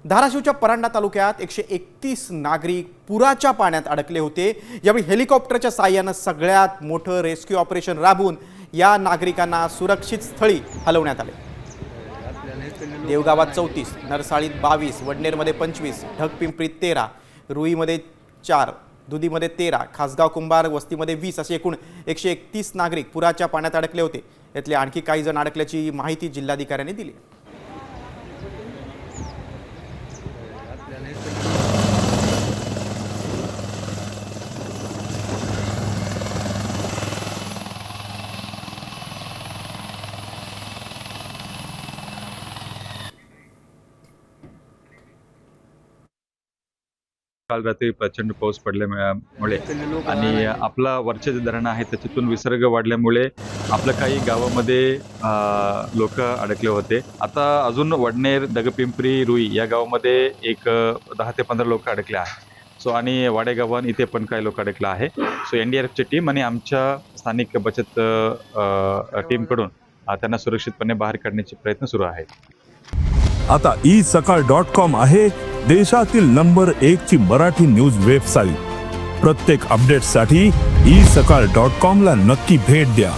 धाराशिवच्या परांडा तालुक्यात 131 नागरिक पुराच्या पाण्यात अडकले होते। यावेळी हेलिकॉप्टरच्या साहाय्याने सगळ्यात मोठं रेस्क्यू ऑपरेशन राबवून या नागरिकांना सुरक्षित स्थळी हलवण्यात आले। देवगावात 34, नरसाळीत 22, वडनेरमध्ये 25, ढगपिंपरीत 13, रुईमध्ये 4, दुधीमध्ये 13, खासगाव कुंभार वस्तीमध्ये 20 असे एकूण 131 नागरिक पुराच्या पाण्यात अडकले होते। यातले आणखी काही जण अडकल्याची माहिती जिल्हाधिकाऱ्यांनी दिली। काल रात्री प्रचंड पाऊस पडल्यामुळे आणि आपला वरचे जे धरण आहे त्याच्यातून विसर्ग वाढल्यामुळे आपल्या काही गावामध्ये लोक अडकले होते। आता अजून वडनेर, दगपिंपरी, रुई या गावामध्ये एक 10 ते 15 लोक अडकले आहेत। सो आणि वाडेगावान इथे पण काही लोक अडकले आहे। सो NDRFची टीम आणि आमच्या स्थानिक बचत टीमकडून त्यांना सुरक्षितपणे बाहेर काढण्याचे प्रयत्न सुरू आहेत। आता isakal.com आहे देशातील नंबर 1 ची मराठी न्यूज वेबसाईट। प्रत्येक अपडेटसाठी isakal.com ला नक्की भेट द्या।